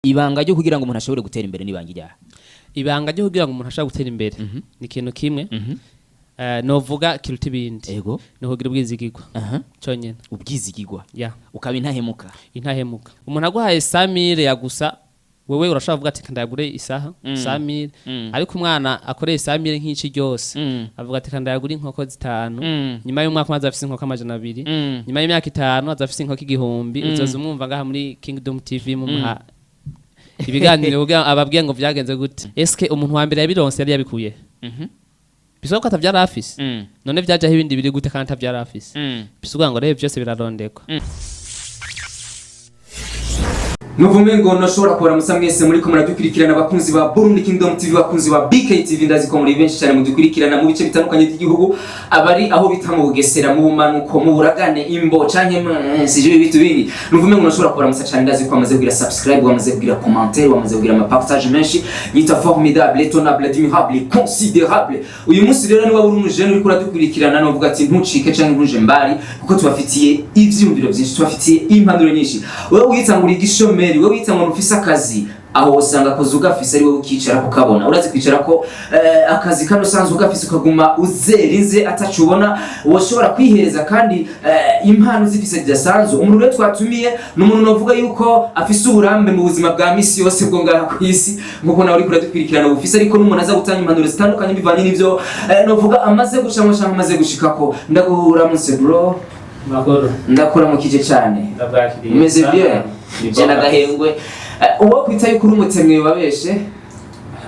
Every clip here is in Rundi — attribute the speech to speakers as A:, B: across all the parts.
A: ibanga ryo kugira ngo umuntu ashobore gutera imbere nibanga rya
B: ibanga ryo kugira ngo umuntu ashobore gutera imbere ni ikintu kimwe novuga kiruta ibindi
A: ego
B: no kugira ubwizigirwa cyonyene
A: ubwizigirwa
B: ukaba
A: intahemuka
B: umuntu aguhaye 100,000 ya gusa wewe urashobora kuvuga ati kandayagure isaha 100,000 ariko umwana akoreye 100,000 nk'iki ryose avuga ati kandayagure inkoko 5 nyuma y'umwaka maze afise inkoko 200 nyuma y'imyaka 5 azafise inkoko 1000 uzoza umwumva ngaha muri Kingdom TV mu muha ibiganiro ababwiye ngo vyagenze gute eske umuntu wa mbere yabironse yari yabikuye bisoko atavyara afise none vyaje ibindi biri gute kandi atavyara afise bisuga ngo rebe byose birarondekwa
A: Nuvume ngo noshobora kubara musamwese muri ko muradukurikirana abakunzi ba Burundi Kingdom TV bakunzi ba BK TV ndazi ko muri benshi cyane mudukurikirana mu bice bitandukanye by'igihugu abari aho bita mu Bugesera mu Bumanuko mu Buragane Imbo canke sije bitu bindi nuvume ngo noshobora kubara musa cyane ndazi ko amaze kugira subscribe wamaze kugira commentaire wamaze kugira ama partage menshi yita formidable étonnable admirable considérable uyu munsi rero niba buri umujene uri kuradukurikirana no vuga ati ntucike canke ntuje mbari kuko tubafitiye ivyumviro byinshi tubafitiye impanuro nyinshi wewe uyitangura igishome wewe wita ngo ufise akazi aho usanga kuzuga afise ari wewe ukicara kukabona urazi kwicara ko akazi kano sanzwe ugafise ukaguma uzerinze atacubona woshobora kwihereza kandi impano zifise zidasanzwe umuntu rero twatumiye n'umuntu novuga yuko afise uburambe mu buzima bwa misi yose bwo ngaha ku isi nkuko nawe uri kuradukurikirana ufise ariko n'umuntu aza gutanga impanuro zitandukanye bivanye n'ivyo novuga amaze gucamo cyangwa amaze gushikako ndaguramutse bro
B: makoro
A: ndakora mu kije cyane umeze bien jana gahengwe uwo kwita yuko umutemwe babeshe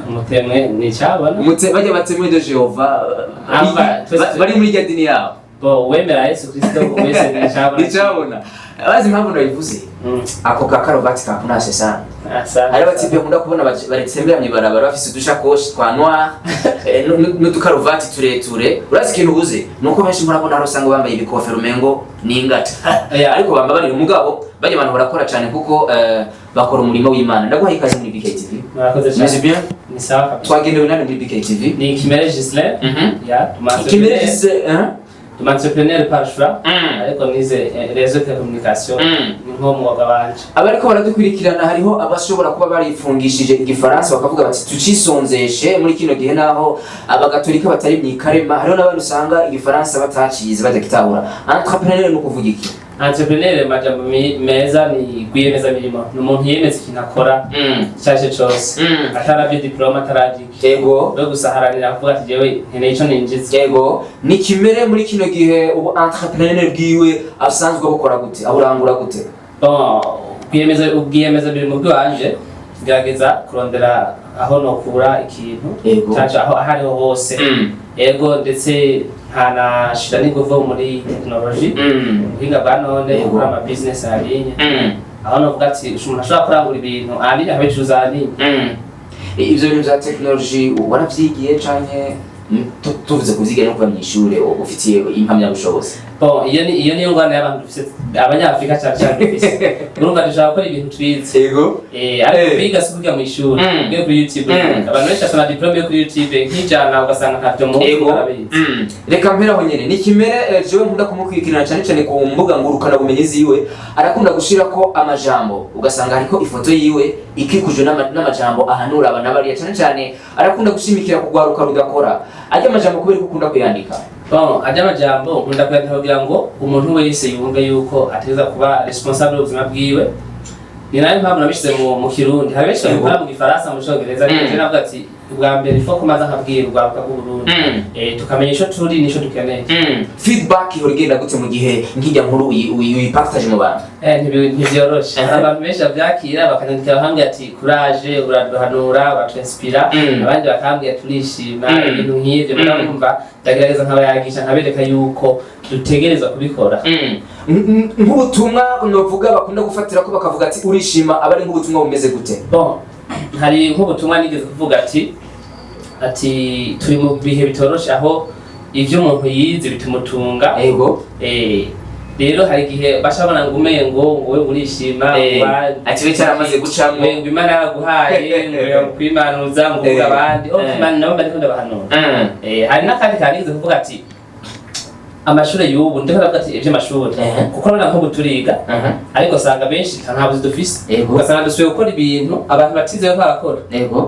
B: umutemwe ni cyabona
A: bajya batemwe de Jehova bari muri gadini yabo
B: bo wemera Yesu Kristo wese ni cyabona
A: abazi mpamvu ndabivuze ako kakaruvati kakunashe sana ari batibe kunda kubona baritembera mu barabara bafise udushakoshi twa noir n'udukaruvati tureture urazi ikintu ubuze nuko benshi murabona ari usanga bambaye ibikofero mengo n'ingata ariko bamba bari umugabo bajya abantu barakora cyane kuko bakora umurimo w'Imana ndaguha ikaze muri BK TV
B: murakoze cyane
A: c'est bien
B: ni sawa
A: twagendewe nane muri BK TV
B: ni Yimirije
A: Yimirije
B: entrepreneur par choix ariko nize réseau de communication nko mwuga wanje
A: abariko baradukurikirana hariho abashobora kuba barifungishije igifaransa bakavuga bati tucisonzeshe muri kino gihe naho abagatolika batari mwikarema hariho n'abandi usanga igifaransa batacize badakitahura entrepreneur no kuvuga iki
B: entrepreneur majambo meza ni gwiyemeza mirimo n'umuntu yemeza ikintu akora cyaje cyose ataravye diploma ataragiki
A: yego
B: no gusaharanira kuvuga ati jewe nkeneye ico ninjiza
A: yego ni kimere muri kino gihe ubu entrepreneur bwiwe asanzwe gukora gute aburangura gute
B: bon gwiyemeza mirimo bwanje gerageza kurondera aho nokura ikintu cyaje aho ahariho hose yego ndetse ntanashira n'inguvu muri technology ubuhinga bwa none gukora ama business arinye aho novuga ati umuntu ashobora kurangura ibintu arinye abecuza arinye
A: ivyo bintu vya technology waravyigiye canke tuvuze kuvyiga no kuva mw'ishure ufitiye impamyabushobozi
B: bon iyo niyo ngwana y'abantu dufise abanyafrika cyane dufise urumva dushaka gukora ibintu twize
A: yego
B: ariko biga si kuvuga mw'ishure byo kuri YouTube abantu benshi basoma diplome yo kuri YouTube nk'ijana ugasanga ntavyo mu barabizi
A: reka mpera aho nyene ni kimere jewe nkunda kumukurikirana cyane cyane ku mbuga ngurukana bumenyi ziwe arakunda gushirako amajambo ugasanga hariko ifoto yiwe ikikujwe n'amajambo ahanura abana bariya cyane cyane arakunda gushimikira kugwaruka rudakora ajya amajambo kubera kukunda kuyandika
B: bon ajya amajambo nkunda kuyandika kugira ngo umuntu wese yumve yuko ateza kuba responsable y'ubuzima bwiwe ni nayo mpamvu nabishize mu Kirundi hari benshi bakora mu Gifaransa mu Cyongereza ariko navuga ati ubwa mbere ifo kumaza nkabwirwa bw'Uburundi tukamenya ico turi nico dukeneye
A: feedback igenda gute mu gihe nkijya nkuru uyipartage mu bantu
B: ntibyoroshe abantu benshi bavyakira bakanyandikira hamwe ati courage uraduhanura uratwinspira abandi bakambwira turishima ibintu nk'ivyo ndumva ndagerageza nkabayagisha nkabereka yuko dutegerezwa kubikora
A: nk'ubutumwa novuga bakunda gufatira ko bakavuga ati urishima abari nk'ubutumwa bumeze gute
B: bon hari nk'ubutumwa nigeze kuvuga ati turi mu bihe bitoroshe aho ivyo umuntu yize bitumutunga
A: yego
B: rero hari gihe bashabona ngo umengo we urishima
A: ati we cyaramaze gucamo
B: ngo Imana yaguhaye ngo kwimanuza ngo kuvuga abandi Imana nabo bariko ndabahanura hari n'akandi kanigeze kuvuga ati amashuri y'ubu ndiko ndavuga ati ivy'amashuri kuko none nko guturiga ariko usanga benshi ntabwo dufise ugasanga dusubiye gukora ibintu abantu batizeyo ko barakora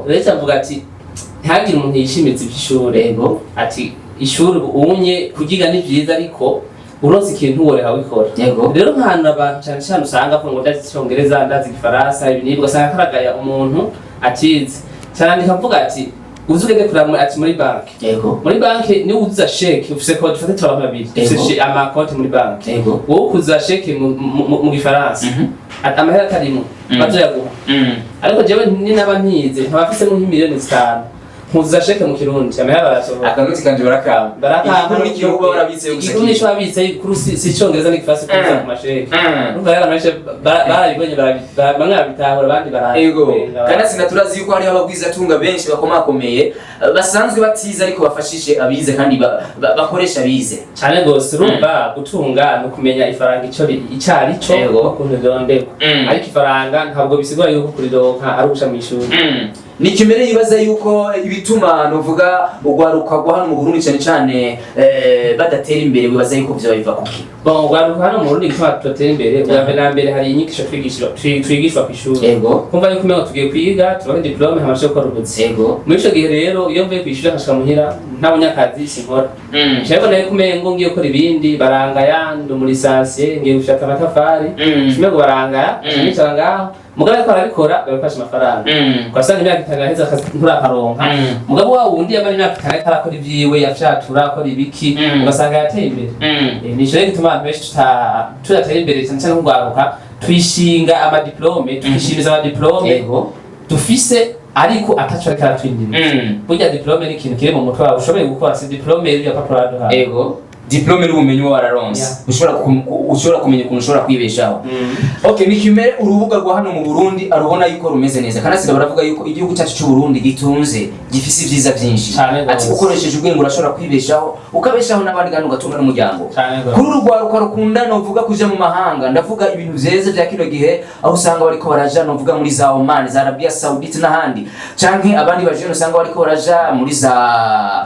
B: rero cyamvuga ati ntihagire umuntu yishimiza ivy'ishure ati ishuri unye kugiga ni vyiza ariko uronse ikintu woreka wikora rero nk'ahantu abantu cyane cyane usanga ko ngo ndazi icongereza ndazi igifaransa ibinibwa usanga karagaya umuntu atize cyane nikavuga ati uzugende kura ati muri banki muri banki ni uza sheke ufise ko dufate twa babiri ufise ama konti muri banki wowe kuza sheke mu gifaransa amahera karimo bazoyaguha ariko jewe ni nabantize nkabafise mu miliyoni 5 nkuza sheke mu kirundi amahera barasohoka
A: akanuti kanje barakamba muri kiruba barabitse gusa
B: ikirundi cyo babitse kuri si cyongereza n'igifasi kuza ku masheke numva rero amasheke barabibonye bamwe babitahura abandi
A: yego kandi sinaturazi yuko hari abagwiza tunga benshi bakomakomeye basanzwe batiza ariko bafashije abize kandi bakoresha abize
B: cyane gose urumva gutunga no kumenya ifaranga icari cyo bakunze ndondeko ariko ifaranga ntabwo bisigura yuko kurironka ari uguca mu ishuri
A: ni kimere yibaza yuko ibituma novuga ugwaruka gwa hano mu Burundi cyane cyane badatera imbere wibaza yuko byo biva kuki
B: bon ugwaruka hano mu Burundi gituma tudatera imbere ubwa mbere hari inyigisho twigishwa ku ishuri kumva yuko umengo tugiye kwiga turonke diplome hamashe gukora ubuzi muri ico gihe rero iyo mvuye kwishura nkashika muhira ntabonye akazi sinkora cyabona yuko umengo ngiye gukora ibindi barangaya ndo muri lisansiye ngiye gushaka amatafari kimego barangaya nicara ngaho mugabe ko arabikora babifasha amafaranga kwasanga imyaka itangaheza nturaparonka mugabo wa wundi yamara imyaka itangaheza arakora ivyiwe yafyatura akora ibiki ugasanga yateye imbere nico rero gituma abantu benshi tudatera imbere cyane cyane nk'ugwaruka twishinga amadiplome twishimiza amadiplome dufise ariko ataco ariko aratwindira burya diplome ni ikintu kiri mu mutwe wawe ushoboye gukora si diplome y'iriya papuro baduhaye
A: diplome n'ubumenyi wararonse ushobora kumenya ukuntu ushobora kwibeshaho okay ni kimere urubuga rwa hano mu Burundi arubona yuko rumeze neza kandi asiga baravuga yuko igihugu cyacu cy'u Burundi gitunze gifise ivyiza byinshi ati ukoresheje ubwenge urashobora kwibeshaho ukabeshaho n'abandi kandi ugatunga n'umuryango kuri urugwaruka rukunda no vuga kuja mu mahanga ndavuga ibintu vyeze bya kino gihe aho usanga bariko baraja no vuga muri za Oman za Arabia Saudite n'ahandi canke abandi bajene usanga bariko baraja muri za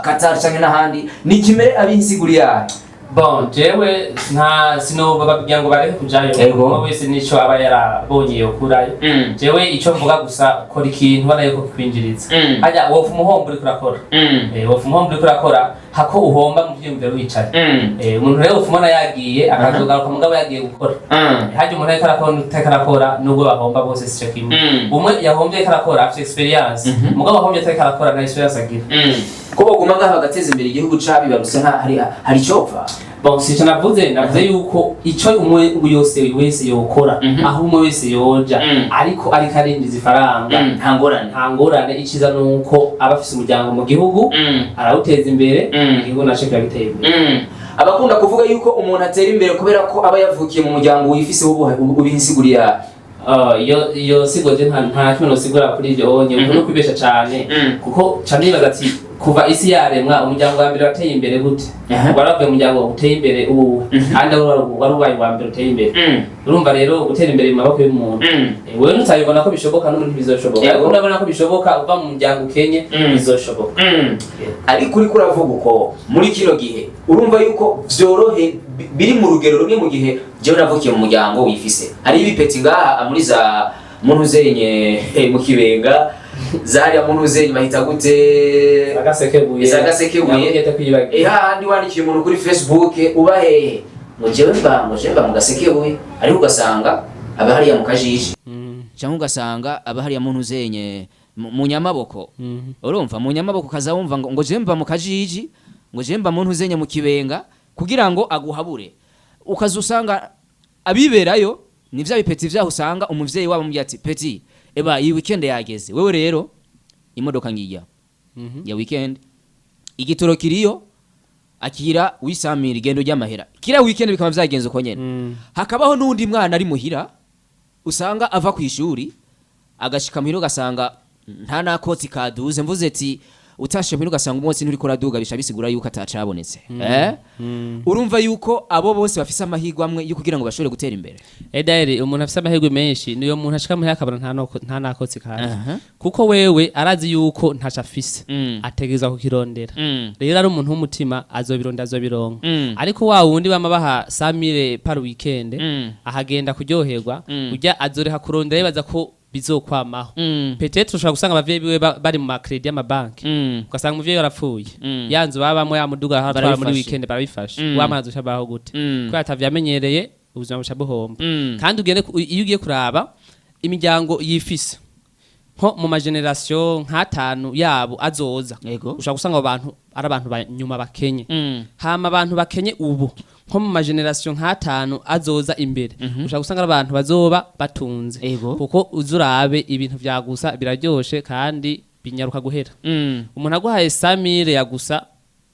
A: Qatar canke n'ahandi ni kimere abinsiguriya
B: bon jewe nta sinoba babwiye ngo bareke kujayo uwo wese nico aba yarabonye yo kurayo jewe ico mvuga gusa kora ikintu bana yuko kwinjiriza hajya wofu umuhombo uri kurakora wofu umuhombo uri kurakora hako uhomba mu vyumviro wicaye umuntu rero ufumana yagiye akazogaruka mugabo yagiye gukora hajya umuntu ariko arakora nubwo bahomba bose sico kimwe umwe yahombye karakora afite experience mugabo ahombye karakora na experience agira
A: ko baguma ngaha bagateza imbere igihugu cabi barusa nka hari copfa
B: bon si navuze yuko ico umwe yose wese yokora aho umwe wese yoja ariko arindiza ifaranga ntangorane iciza nuko abafise umuryango mu gihugu arawuteza imbere igihugu naco kiragiteye imbere
A: abakunda kuvuga yuko umuntu atera imbere kubera ko aba yavukiye mu muryango wifise ubihinsiguriya
B: iyo sigoje nta kimwe nosigura kuri ivyo onye no kwibesha cane kuko cane bibaza ati kuva isi yaremwa umuryango wa mbere wateye imbere gute waravuye umuryango uteye imbere ubu kandi warubaye wa mbere uteye imbere urumva rero gutera imbere mu maboko y'umuntu wewe nutayibona ko bishoboka n'umuntu bizoshoboka ariko urabona ko bishoboka uva mu muryango ukenye bizoshoboka
A: ariko uri kuravuga uko muri kino gihe urumva yuko vyorohe biri mu rugero rumwe mu gihe jewe navukiye mu muryango wifise hari ibipeti ngaha muri za muntu zenye mu Kibenga zari muntu zenye bahita gute
B: agasekebuye
A: handi wandikiye umuntu kuri Facebook uba hehe ngo jewe mba mu gasekebuye ariko ugasanga aba hariya mu kajiji cyangwa ugasanga aba hariya muntu zenye mu Nyamaboko urumva mu Nyamaboko kazawumva ngo jewe mba mu kajiji ngo jewe mba muntu zenye mu Kibenga kugira ngo aguhabure ukazusanga abiberayo ni vya bipeti vyaho usanga umuvyeyi wabo mubye ati peti eba iyi weekend yageze wewe rero imodoka ngiya ya weekend igitoro kiriyo akira wisamira igendo ry'amahera kira weekend bikaba vyagenze uko nyene hakabaho nundi mwana ari muhira usanga ava ku ishuri agashika muhira ugasanga nta nakotsi kaduze mvuze ati
C: utashe mpino ugasanga umunsi nturi kuraduga bisha bisigura yuko atacabonetse urumva yuko abo bose bafise amahirwe amwe yo kugira ngo bashobore gutera imbere
B: Edaire umuntu afise amahirwe menshi niyo muntu ashika muri akabara nta nakotsi kandi kuko wewe arazi yuko ntaca afise ategeza kukirondera rero ari umuntu w'umutima azobironka ariko wa wundi bama baha 100,000 par weekend ahagenda kuryoherwa ujya azoreha kurondera yibaza ko bizokwamaho peut-être ushobora gusanga abavyeyi biwe bari mu credit y'amabanki ugasanga umuvyeyi yarapfuye yanzu babamwe yamuduga hatwara muri weekend barabifasha wamaze ushabaho gute ko atavyamenyereye ubuzima busha buhomba kandi ugende iyo ugiye kuraba imiryango yifise nko mu mageneration nk'atanu yabo azoza ushobora gusanga abantu ari abantu banyuma bakenye hama abantu bakenye ubu nko mu mageneration nk'atanu azoza imbere ushobora gusanga ari abantu bazoba batunze kuko uzurabe ibintu vyagusa biraryoshe kandi binyaruka guhera umuntu aguhaye 100,000 yagusa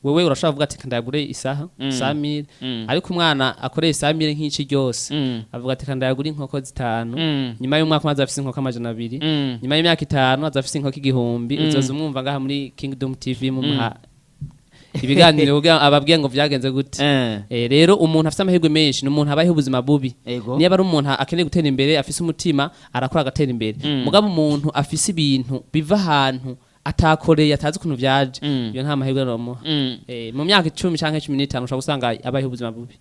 B: wewe urashobora kuvuga ati kandayagure isaha 100,000 ariko umwana akoreye 100,000 nk'ici ryose avuga ati kandayagure inkoko zitanu nyuma y'umwaka maze afise inkoko 200 nyuma y'imyaka 5 azafise inkoko 1,000 uzoza umwumva ngaha muri Kingdom TV mu muha ibiganiro ababwiye ngo vyagenze gute rero umuntu afise amahirwe menshi n'umuntu abayeho ubuzima bubi niba ari umuntu akeneye gutera imbere afise umutima arakora agatera imbere mugabo umuntu afise ibintu biva ahantu atakoreye atazi ukuntu vyaje iyo nta mahirwe romuha mu myaka 10 canke 15 ushaka gusanga abayeho ubuzima bubi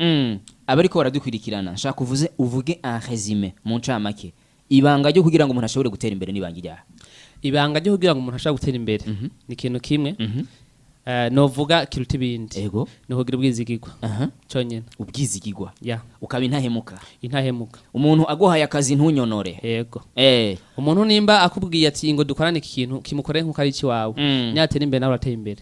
C: abariko baradukwirikirana nshaka uvuge un résumé mu ncamake ibanga ryo kugira ngo umuntu ashobore gutera imbere nibanga ryaha
B: ibanga ryo kugira ngo umuntu ashobore gutera imbere ni ikintu kimwe novuga kiruta ibindi no kugira ubwizigirwa cyonyene
C: ubwizigirwa ukaba intahemuka
B: umuntu
C: aguhaye akazi ntunyonore
B: yego umuntu nimba akubwiye ati ngo dukorane iki kintu kimukoreye nkuko ari iki wawe nyatera imbere nawe urateye imbere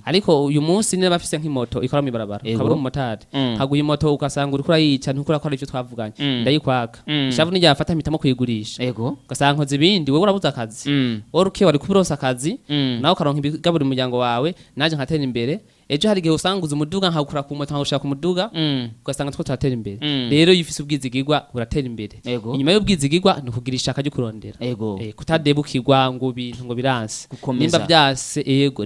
B: ariko uyu munsi niba afise nk'imoto ikora mu ibarabara ukaba uri umumotari haguye imoto ukasanga uri kurayica ntukora ko ari ivyo twavuganye ndayikwaka shavu nijya afata mpitamo kuyigurisha ugasanga nkoze ibindi wewe urabuza akazi wari uke wari kubironsa akazi nawe ukaronka ibigabura umuryango wawe naje nkatera imbere ejo hari gihe usanguza umuduga nkakura ku moto nkashaka kumuduga ugasanga two turatera imbere rero yifise ubwizigirwa uratera imbere inyuma y'ubwizigirwa ni kugira ishaka ryo kurondera kutadebukirwa ngo bintu ngo biranse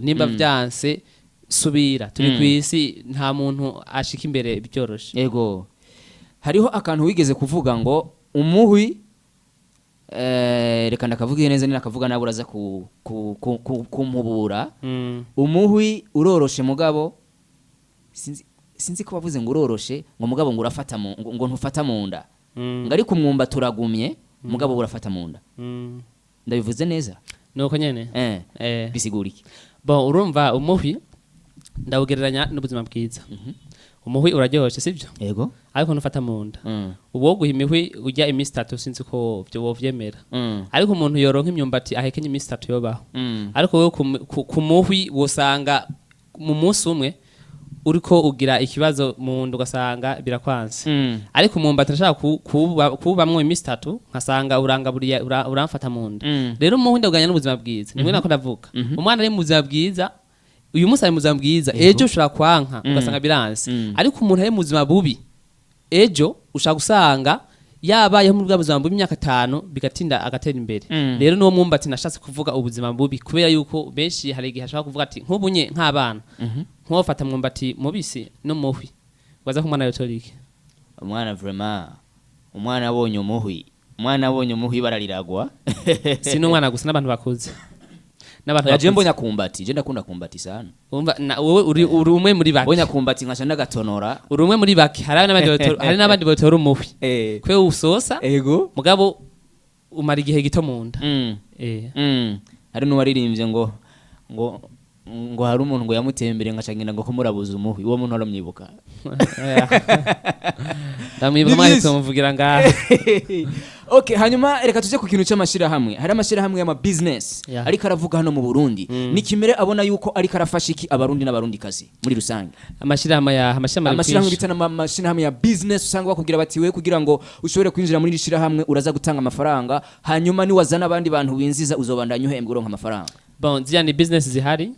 B: nimba vyanse subira turi kwisi nta muntu ashika imbere byoroshe
C: hariho akantu wigeze kuvuga ngo umuhwi reka ndakavuga neza nakavuga nabo uraza kumubura umuhwi uroroshe mugabo sinzi ko bavuze ngo uroroshe ngo mugabo ngo urafata ngo ntufata mu nda ngari kumwumba turagumye mugabo urafata mu nda ndabivuze neza
B: nuko nyene
C: bisigura iki
B: bon urumva umuhwi ndawugereranya n'ubuzima bwiza umuhwi uraryoshe sivyo ariko ntufata mu nda uwo guha imihwi ujya imisi 3 sinzi ko byo wovyemera ariko umuntu yoronka imyumbati ahekenye imisi 3 yobaho ariko wewe ku muhwi wosanga mu munsi umwe uriko ugira ikibazo mu nda ugasanga birakwanse ariko umwumbati nashaka kubamwo imisi 3 nkasanga urangaburiye uramfata mu nda rero umuhwi ndaganya n'ubuzima bwiza nimwe nako ndavuga umwana ari mu buzima bwiza uyu munsi ari mu buzima bwiza ejo ushobora kwanka ugasanga biranse ariko umuntu ari mu buzima bubi ejo ushaka gusanga yabayeho mu buzima bubi imyaka 5 bigatinda agatera imbere rero n'uwo mwumbati nashatse kuvuga ubuzima bubi kubera yuko benshi hari igihe ashaka kuvuga ati nk'ubunye nk'abana nk'ofata mwumbati mubisi no muhwi waza kumwana yotorike
C: umwana vraiment umwana abonye umuhwi barariragwa
B: si n'umwana gusa n'abantu bakuze
C: n'abantu yaje mbonya kumbati je ndakunda kumbati sana
B: umva wowe uri umwe muri bake
C: mbonya kumbati nkasha ndagatonora
B: uri umwe muri bake hari n'abandi batora umuhwi kwe usosa mugabo umara igihe gito mu nda
C: hari n'uwaririmbye ngo hari umuntu ngo yamutembere nkacangenda ngo kumurabuza umuhwi uwo muntu aramyibuka
B: ndamwibuka mwahise muvugira ngaha
C: Okay, hanyuma reka tuje ku kintu cy'amashirahamwe. Hari amashirahamwe y'ama business ariko aravuga hano mu Burundi. Ni kimere abona yuko ariko arafasha iki abarundi n'abarundi kazi muri rusange.
B: Amashirahamwe
C: bitana amashirahamwe ya business usanga bakubwira bati we kugira ngo ushobore kwinjira muri rishirahamwe uraza gutanga amafaranga hanyuma ni wazana abandi bantu winziza uzobandanya uhembwa uronka amafaranga.
B: Bon, zia ni business zihari.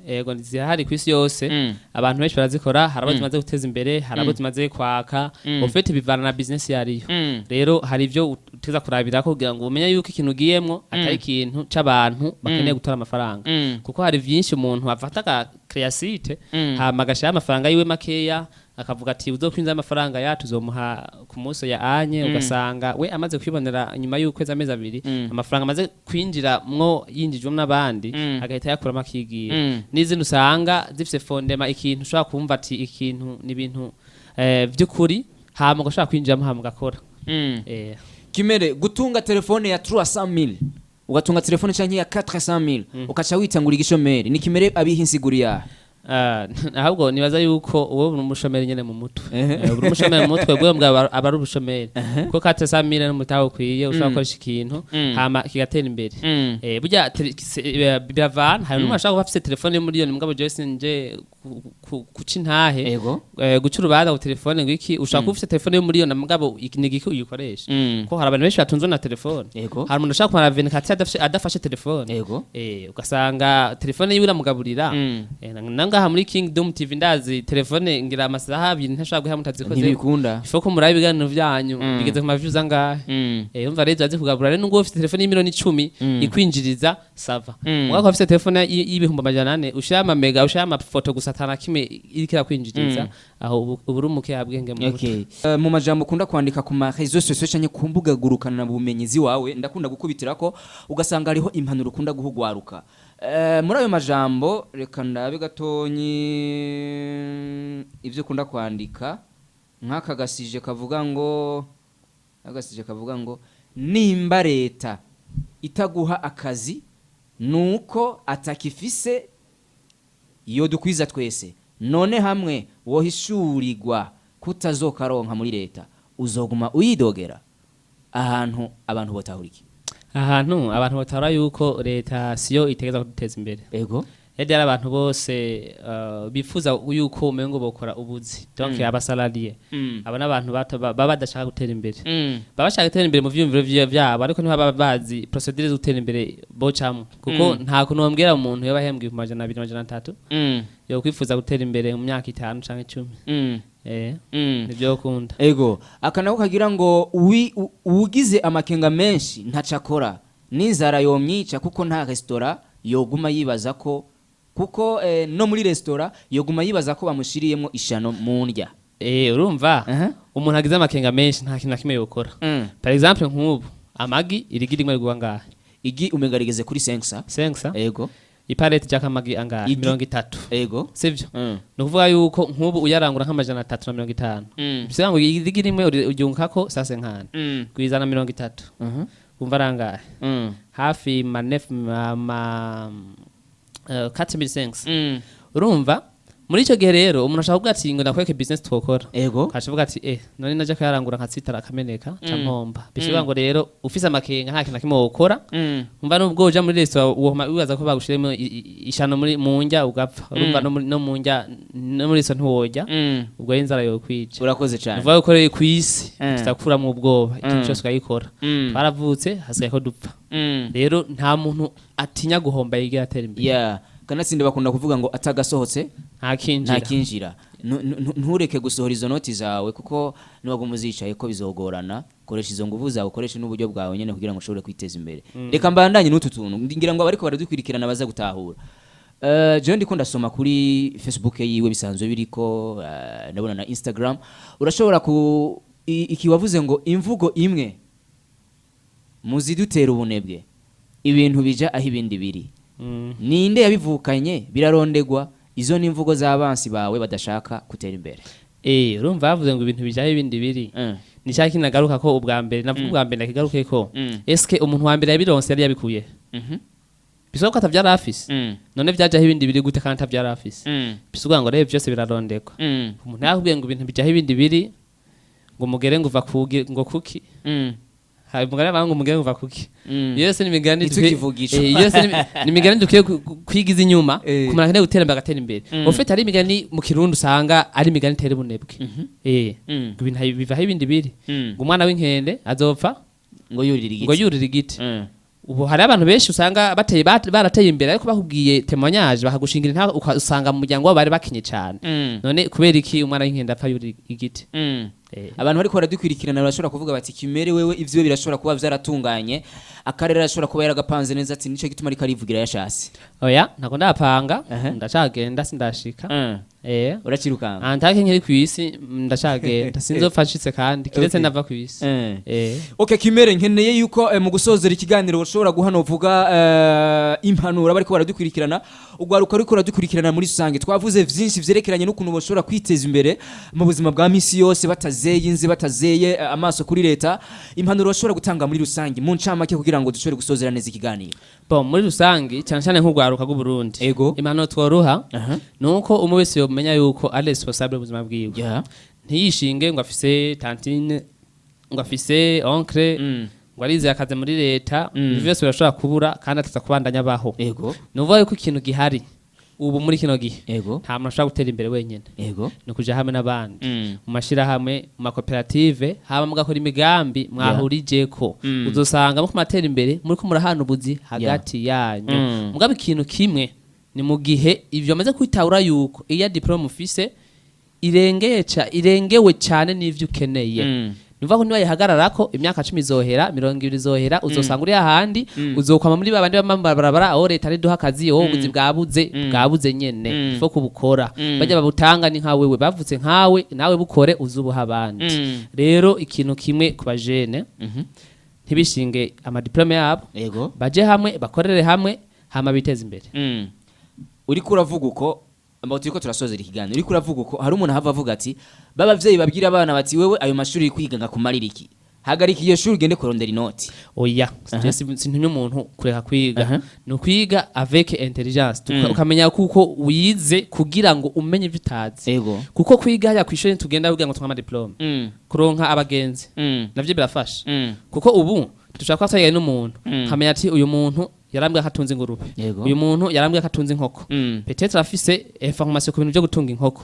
B: Ego zihari kwisi yose. Abantu benshi barazikora, harabo zimaze guteza imbere, harabo zimaze kwaka. Ofete bivana na business yariyo. Rero hari ivyo uteza kurabira ko kugira ngo umenye yuko ikintu ugiyemwo atari ikintu c'abantu bakeneye gutora amafaranga kuko hari vyinshi umuntu afata ka creativity hama agashira amafaranga yiwe makeya akavuga ati uzokwinza amafaranga yacu uzomuha ku munsi ya anye ugasanga we amaze kwibonera nyuma y'ukwezi amezi abiri amafaranga amaze kwinjira mwo yinjijwemo n'abandi agahita yakuramo akigira n'izindi usanga zifise fondema ikintu ushobora kumva ati ikintu ni ibintu vy'ukuri hama ugashobora kwinjiramo hama ugakora
C: Kimere gutunga telefone ya 300,000 ugatunga telefone canke ya 400,000 ukaca witangura igishomeri ni Kimere abiha insiguri yahe
B: ahubwo nibaza yuko uwo uri umushomeri nyene mu mutwe uri umushomeri mu mutwe bwo mbwa aba ari umushomeri kuko kate samire n'umutaho kwiye ushobora gukoresha ikintu hama kigatera imbere burya biravana hari n'umuntu ashaka gufata telefone y'umuriyoni mugabo Joyce nje kuca intahe guca urubanza ku telefone ngiki ushaka gufata telefone y'umuriyoni mugabo nigiki uyikoresha ko hari abantu benshi batunzwe na telefone hari umuntu ashaka kumara 24 adafashe telefone ugasanga telefone yiwe iramugaburira ngaha muri Kingdom TV ndazi telefone ngira amasaha abiri ntashobora guha mutazikoze
C: ntibikunda
B: ifoko murabe ibiganiro byanyu bigeze ku maviews angahe umva rero azi kugabura rero ngo ufite telefone y'imiliyoni 10 ikwinjiriza sava mwako ufite telefone y'ibihumbi 400 ushira ama mega ushira ama photo gusatana kime irikira kwinjiriza aho uburi umuke abwenge mu
C: mu majambo kunda kwandika ku ma réseaux sociaux cyane ku mbuga gurukana bumenyizi wawe ndakunda gukubitira ko ugasanga ariho impanuro ukunda guhugwaruka muri ayo majambo reka ndabe gatonyi ivyo kunda kwandika nk'aka gasije kavuga ngo nimba leta itaguha akazi nuko atakifise iyo dukwiza twese none hamwe wohishurirwa kutazokaronka muri leta uzoguma uyidogera ahantu abantu botahuriki
B: ahantu abantu batara yuko leta siyo itegeza kuduteza imbere yari abantu bose bifuza yuko umengo bokora ubuzi donc abasalariye abana abantu baba badashaka gutera imbere baba bashaka gutera imbere mu vyumviro vyabo ariko ntibaba bazi procedure zo gutera imbere bocamo kuko nta kuntu bambwira umuntu yoba hembwe ku 200-300 yo kwifuza gutera imbere mu myaka 5 canke 10 nibyo kunda
C: akanako kagira ngo ugize amakenga menshi ntacakora n'inzara yomyica kuko nta restaurant yoguma yibaza ko kuko no muri restaurant yoguma yibaza ko bamushiriyemo ishano mu ndya
B: urumva umuntu agize amakenga menshi nta kintu nakime yokora par exemple nk'ubu amagi irigi rimwe riguwa ngahe
C: igi umengarigeze kuri 500
B: ipareti jakamagi angahe 30 sivyo nukuvuga yuko nk'ubu uyarangura nk'amajana 350 bisanga ngo irigi rimwe uryunkako sase nkana kwizana 30 umva rangahe hafi manef 4500 urumva muri ico gihe rero umuntu ashaka kuvuga ati ngo nakweke business twokora kashavuga ati none naje kayarangura nkatsitara akameneka campomba bishuka ngo rero ufise amakenga nta kintu kimwe wokora umva nubwo uja muri restaurant uwo wibaza ko bagushiremo ishano muri munjya ugapfa urumva no munjya no muri so ntiwojya ubwo inzara yo kwica
C: urakoze cyane
B: uvuga ko rero kwisi tutakura mu ubwoba ikintu cyose ukayikora baravutse hasigaye ko dupfa rero nta muntu atinya guhomba yigira atera imbere
C: kanatsinda bakunda kuvuga ngo atagasohotse
B: nta kinjira
C: ntureke gusohora izo noti zawe kuko nibago muzicaye ko bizogorana koresha izo nguvu zawe ukoresha n'uburyo bwawe nyene kugira ngo ushobore kwiteza imbere reka mbandanye n'utu tuntu ngira ngo abariko baradukwirikirana baza gutahura je ndiko ndasoma kuri Facebook yiwe bisanzwe biriko ndabona na Instagram urashobora ku ikiwavuze ngo imvugo imwe muzidutera ubunebwe ibintu bija aho ibindi biri ninde yabivukanye birarondegwa izo ni imvugo z'abansi bawe badashaka kutera imbere
B: urumva bavuze ngo ibintu bijaye ibindi biri ni cyaki nagaruka ko ubwa mbere navuga ubwa mbere nakigaruke ko eske umuntu wa mbere yabironse yari yabikuye bisoko atavyara afise none vyajaho ibindi biri gute kandi atavyara afise bisuga ngo rebe byose birarondegwa umuntu yakubwiye ngo ibintu bijaho ibindi biri ngo mugere ngo uva kugi ngo kuki hari mugare bangu mugere uva kuki yose nimigani yose nimigani dukiye kwigiza inyuma kumara kene gutera imbere agatera imbere ufite ari imigani mu kirundo usanga ari imigani tere bunebwe ibintu bivaho ibindi biri ngo umwana w'inkende azopfa
C: ngo yurira
B: igiti ubu hari abantu benshi usanga barateye imbere ariko bakubwiye témoignage bakagushingira nta usanga mu muryango wabo bari bakinye cyane none kubera iki umwana w'inkende apfa yurira igiti
C: abantu bariko baradukwirikirana barashobora kuvuga bati Kimere wewe ivyo birashobora kuba vyaratunganye akarere arashobora kuba yaragapanze neza ati nico gituma ariko arivugira yashasi
B: oya nako ndapanga ndacagenda sindashika
C: uracirukanga
B: antake nkiri kwisi ndacagenda sinzofashitse kandi kiretse ndava kwisi
C: okay Kimere nkeneye yuko mu gusozera ikiganiro ushobora guhana uvuga impanuro bariko baradukwirikirana ugwaruka ariko baradukwirikirana muri rusange twavuze vyinshi vyerekeranye n'ukuntu bashobora kwiteza imbere mu buzima bwa misi yose batazeye inzi batazeye amaso kuri leta impanuro bashobora gutanga muri rusange mu ncamake kugira ngo dushobore gusozera neza ikiganiro
B: bon muri rusange cyane cyane nk'ugwaruka bw'u Burundi impanuro tworoha nuko umwe wese yomenya yuko ari responsable ubuzima bwiwe ntiyishinge ngo afise tantine ngo afise oncle ngo arize akaze muri leta byose birashobora kubura kandi ataza kubandanya abaho nuvuga yuko ikintu gihari ubu muri kino gihe nta muntu ashobora gutera imbere wenyene ni kuja hamwe n'abandi mu mashirahamwe mu makoperative haba mugakora imigambi mwahurijeko uzosanga muko matera imbere muri ko murahana ubuzi hagati yanyu mugabe ikintu kimwe ni mu gihe ivyo amaze kwitahura yuko iya diplome ufise irengewe cyane n'ivyo ukeneye Nuva ko niba yihagararako imyaka 10 izohera 20 izohera uzosanga uri ahandi uzokwama muri babandi bambarabara aho leta ari duha akazi wowe ubuzi bwabuze nyene fo kubukora bajya babutanga ni nkawe we bavutse nkawe nawe bukore uzubuha abandi rero ikintu kimwe kuba jeune ntibishinge ama diplome yabo baje hamwe bakorere hamwe hama biteze imbere
C: uri kuravuga uko ambauti yuko turasozera ikiganiro uri kuravuga uko hari umuntu hava avuga ati babavyeyi babwira abana bati wewe ayo mashuri kwiga ngakumarira iki hagarika iyo shuri gende kurondera inoti
B: oya sintumye umuntu kureka kwiga no kwiga avec intelligence ukamenya kuko wize kugira ngo umenye ivyo utazi kuko kwiga haya kwishuri tugenda kugira ngo twama diplome kuronka abagenzi navyo birafasha kuko ubu dushaka kwatsaye n'umuntu kamenya ati uyu muntu yarambwe katunze ingurube uyu muntu yarambwe katunze inkoko peut-être afise information ku bintu byo gutunga inkoko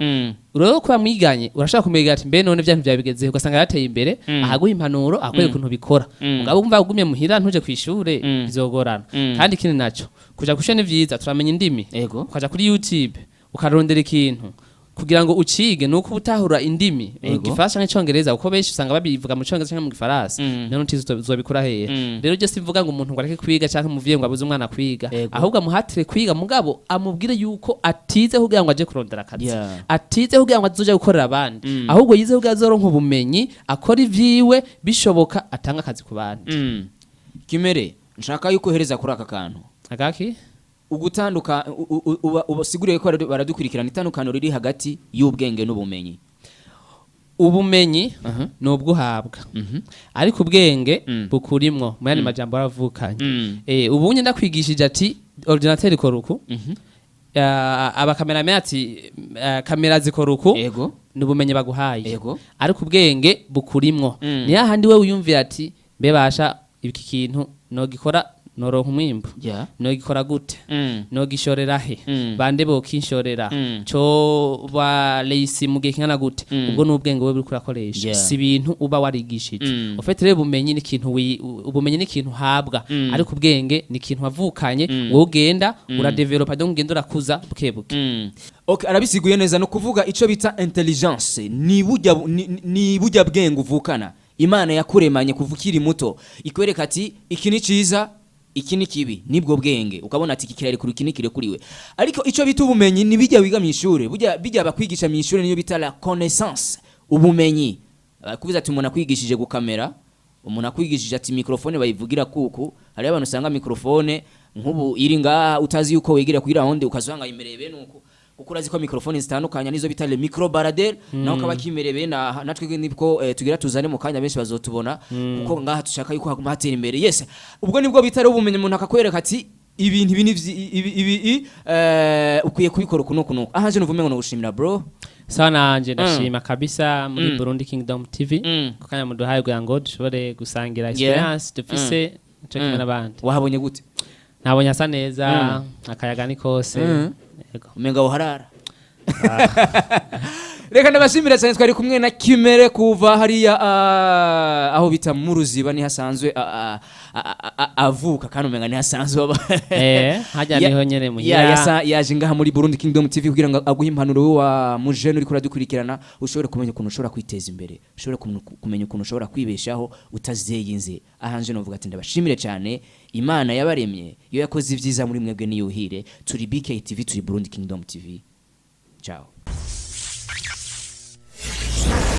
B: rero ko bamwiganye urashaka kumenya ati mbe none byantu byabigeze ugasanga yateye imbere ahaguha impanuro akwereka ukuntu bikora mugabo umva ugumye muhira ntuje kwishure bizogorana kandi kindi naco kuja kushene vyiza turamenya indimi ukaja kuri YouTube ukarondera ikintu kugira ngo ucige nuko utahura indimi gifasha n'Icongereza uko benshi usanga babivuga mu Congereza cyangwa mu Gifaransa none utizobikura hehe rero je sivuga ngo umuntu ngo areke kwiga cyangwa muviye ngo abuze umwana kwiga ahubwo amuhatire kwiga mugabo amubwire yuko atize kugira ngo aje kurondera akazi atize kugira ngo azoje gukorera abandi ahubwo yize kugira azoronka ubumenyi akora ivyiwe bishoboka atanga akazi ku bandi
C: Kimere nshaka yuko hereza kuri aka kantu
B: agaki
C: ugutanduka ubasiguriye ko baradukurikirana itandukano riri hagati y'ubwenge n'ubumenyi
B: ubumenyi nubwo uhabwa ariko ubwenge bukurimwo mu yandi majambo aravukanye ubunye ndakwigishije ati ordinateur ikoruku abakamera ati kamera zikoruku n'ubumenyi baguhaye ariko ubwenge bukurimwo ni hahandi we uyumvira ati mbe basha iki kintu no gikora noronka umwimbu no gikora gute no gishorera he bande bo kinshorera cyo ba leisi mugihe kingana gute ubwo n'ubwenge we buri kurakoresha si ibintu uba warigishije ufite rero ubumenyi n'ikintu ubumenyi n'ikintu habwa ariko ubwenge n'ikintu wavukanye wowe ugenda uradevelopa donc ugenda urakuza bukebuke
C: okay arabisiguye neza no kuvuga ico bita intelligence ni bujya bwenge uvukana Imana yakuremanye kuvukiri muto ikwereka ati iki ni ciza iki ni kibi nibwo bwenge ukabona ati kikirari kuri kinikire kuriwe ariko ico bita ubumenyi ni bijya wiga mu ishure bijya bakwigisha mu ishure niyo bita la connaissance ubumenyi kubiza ati umuntu akwigishije gukamera umuntu akwigishije ati microphone bayivugira kuku hari abantu usanga microphone nkubu iri ngaha utazi yuko wegira kugira honde ukazanga imerebe nuko kuko urazi ko microphone zitandukanye nizo bita le micro barader naho kaba kimerebe natwe nibwo tugira tuzane mu kanya benshi bazotubona kuko ngaha tushaka yuko hatera imbere yes ubwo nibwo bitari ubumenyi umuntu akakwereka ati ibintu ibi ukwiye kubikora kuno ahaje nuvume ngo gushimira bro
B: sana anje ndashima kabisa muri Burundi Kingdom TV kukanya muduhaye kugira ngo dushobore gusangira experience dufise cyo kimwe n'abandi
C: wahabonye gute
B: nabonye asa neza akayaga ni kose
C: umenga uharara reka ndabashimira cyane twari kumwe na Kimere kuva hariya aho bita mu Ruziba ni hasanzwe avuka kandi umenga ni hasanzwe
B: hajya niho nyene muhira
C: yaje ngaha muri Burundi Kingdom TV kugira ngo aguhe impanuro wa mu jeune uri kuradukurikirana ushobore kumenya ukuntu ushobora kwiteza imbere ushobore kumenya ukuntu ushobora kwibeshaho utazeyinze ahanje no vuga ati ndabashimire cyane Imana yabaremye yo yakoze ivyiza muri mwebwe niyuhire turi BK TV turi Burundi Kingdom TV ciao